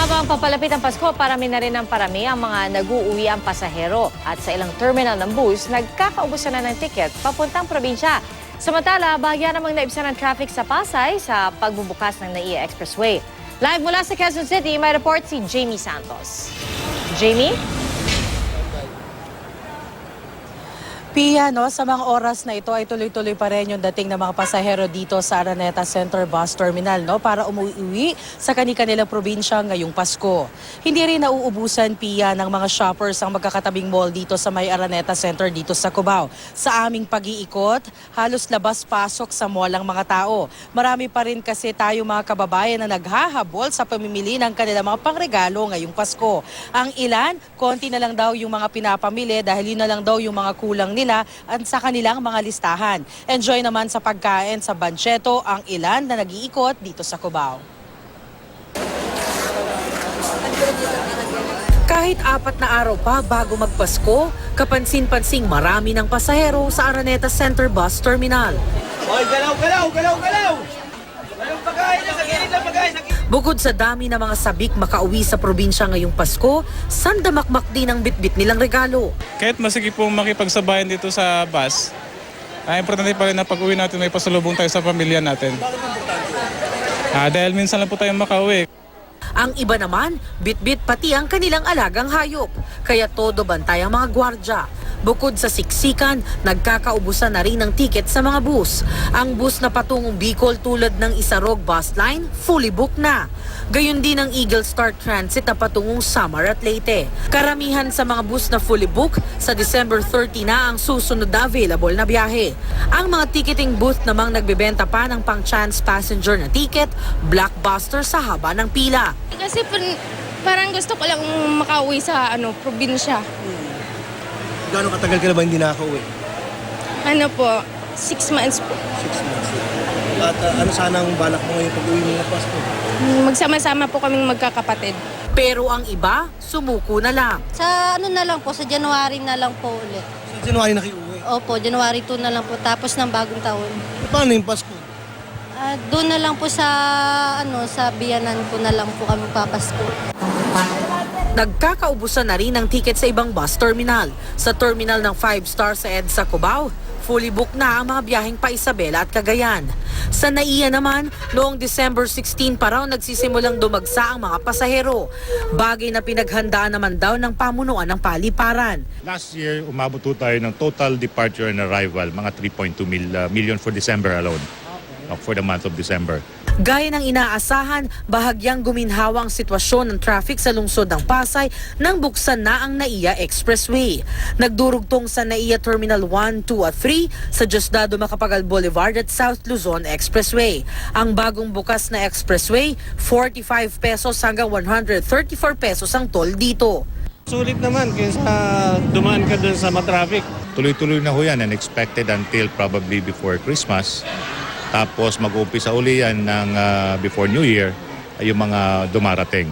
Habang papalapit ang Pasko, parami na rin ang parami ang mga nag-uuwi ang pasahero. At sa ilang terminal ng bus, nagkakaubusan na ng tiket papuntang probinsya. Samantala, bahagya namang naibsan ng traffic sa Pasay sa pagbubukas ng NAIA Expressway. Live mula sa Quezon City, may report si Jamie Santos. Jamie? Pia, sa mga oras na ito ay tuloy-tuloy pa rin yung dating ng mga pasahero dito sa Araneta Center Bus Terminal para umuwi sa kanilang probinsya ngayong Pasko. Hindi rin nauubusan, Pia, ng mga shoppers ang magkakatabing mall dito sa may Araneta Center dito sa Cubao. Sa aming pag-iikot, halos labas-pasok sa mall ang mga tao. Marami pa rin kasi tayo mga kababayan na naghahabol sa pamimili ng kanilang mga pangregalo ngayong Pasko. Ang ilan, konti na lang daw yung mga pinapamili dahil yun na lang daw yung mga kulang nila at sa kanilang mga listahan. Enjoy naman sa pagkain sa Bancheto ang ilan na nag-iikot dito sa Cubao. Kahit 4 na araw pa bago magpasko, kapansin-pansing marami ng pasahero sa Araneta Center Bus Terminal. Hoy, galaw, galaw, galaw, galaw! Anong pagkain na sa gilid ng pagkain? Bukod sa dami ng mga sabik makauwi sa probinsya ngayong Pasko, sandamakmak din ang bitbit nilang regalo. Kahit masigi pong makipagsabayan dito sa bus, importante pa rin na pag-uwi natin may pasalubong tayo sa pamilya natin. Dahil minsan lang po tayong makauwi. Ang iba naman, bitbit pati ang kanilang alagang hayop, kaya todo bantay ang mga gwardya. Bukod sa siksikan, nagkakaubusan na rin ng tiket sa mga bus. Ang bus na patungong Bicol tulad ng Isarog bus line, fully booked na. Gayon din ang Eagle Star Transit na patungong Samar at Leyte. Karamihan sa mga bus na fully booked, sa December 30 na ang susunod na available na biyahe. Ang mga ticketing booth namang nagbebenta pa ng pang-chance passenger na ticket, blockbuster sa haba ng pila. Kasi parang gusto ko lang makauwi sa probinsya. Gaano katagal ka na ba hindi nakaka-uwi? Ano po, 6 months po. 6 months. At ano sana ang balak mo ngayon pag-uwi mo ng Pasko? Magsama-sama po kaming magkakapatid. Pero ang iba, sumuko na lang. Sa na lang po, sa January na lang po ulit. Sa January na kayo uwi. Opo, January 2 na lang po, tapos ng bagong taon. Paano yung Pasko? Doon na lang po sa, sa biyanan ko na lang po kami papasko. Nagkakaubusan na rin ng tiket sa ibang bus terminal. Sa terminal ng 5-star sa EDSA Cubao, fully booked na ang mga biyaheng pa Isabela at Cagayan. Sa NAIA naman, noong December 16 pa raw nagsisimulang dumagsa ang mga pasahero. Bagay na pinaghandaan naman daw ng pamunuan ng paliparan. Last year, umabot po tayo ng total departure and arrival, mga 3.2 million for December alone, for the month of December. Gaya ng inaasahan, bahagyang guminhawa ang sitwasyon ng traffic sa lungsod ng Pasay nang buksan na ang NAIA Expressway. Nagdurugtong sa NAIA Terminal 1, 2 at 3 sa Diosdado Macapagal Boulevard at South Luzon Expressway. Ang bagong bukas na expressway, 45 pesos hanggang 134 pesos ang toll dito. Sulit naman kaysa dumaan ka dun sa matraffic. Tuloy-tuloy na ho yan and expected until probably before Christmas. Tapos mag-uumpisa uli yan ng before New Year ay yung mga dumarating.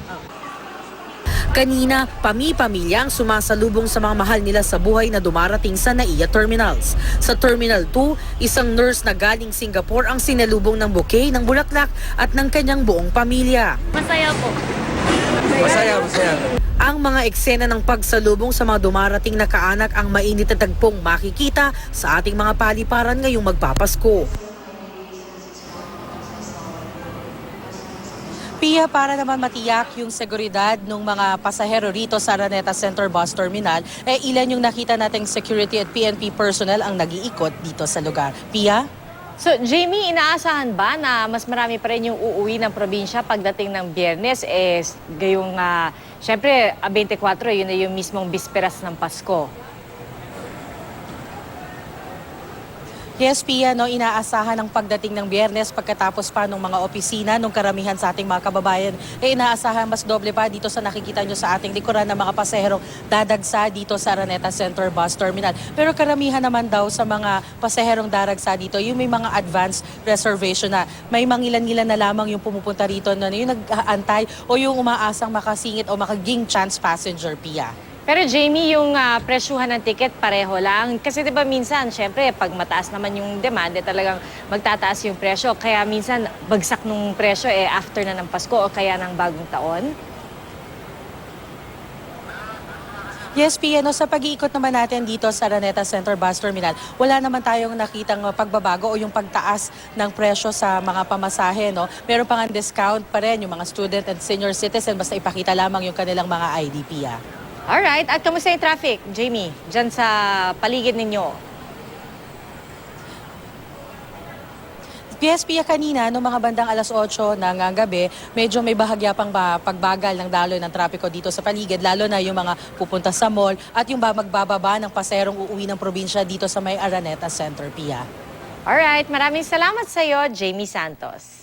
Kanina, pamilya ang sumasalubong sa mga mahal nila sa buhay na dumarating sa NAIA Terminals. Sa Terminal 2, isang nurse na galing Singapore ang sinalubong ng bouquet ng bulaklak at ng kanyang buong pamilya. Masaya po. Masaya. Ang mga eksena ng pagsalubong sa mga dumarating na kaanak ang mainit na tagpong makikita sa ating mga paliparan ngayong magpapasko. Pia, para naman matiyak yung seguridad ng mga pasahero rito sa Araneta Center Bus Terminal, ilan yung nakita nating security at PNP personnel ang nag-iikot dito sa lugar. Pia? So, Jamie, inaasahan ba na mas marami pa rin yung uuwi ng probinsya pagdating ng Biyernes? Gayong, syempre, 24, yun na yung mismong bisperas ng Pasko. Yes, Pia, inaasahan ang pagdating ng Biyernes pagkatapos pa ng mga opisina nung karamihan sa ating mga kababayan. Inaasahan mas doble pa dito sa nakikita nyo sa ating likuran ng mga pasahero dadagsa dito sa Araneta Center Bus Terminal. Pero karamihan naman daw sa mga pasaherong daragsa dito, yung may mga advance reservation na. May mangilan-ngilan na lamang yung pumupunta rito na yung nag-aantay o yung umaasang makasingit o makaging chance passenger, Pia. Pero Jamie, yung presyuhan ng ticket pareho lang. Kasi 'di ba minsan, syempre, pag mataas naman yung demand, talagang magtataas yung presyo. Kaya minsan bagsak nung presyo after na ng Pasko o kaya ng bagong taon. Yes, Pia, no, sa pag-iikot naman natin dito sa Araneta Center Bus Terminal, wala naman tayong nakitang pagbabago o yung pagtaas ng presyo sa mga pamasahe. No? Meron pa nga discount pa rin yung mga student and senior citizen basta ipakita lamang yung kanilang mga ID, Pia. Alright, at kamusta yung traffic, Jamie, dyan sa paligid ninyo? Yes, Pia, kanina, no mga bandang alas 8 ng gabi, medyo may bahagya pang pagbagal ng daloy ng trapiko dito sa paligid, lalo na yung mga pupunta sa mall at yung magbababa ng paserong uuwi ng probinsya dito sa may Araneta Center, Pia. Alright, maraming salamat sa iyo, Jamie Santos.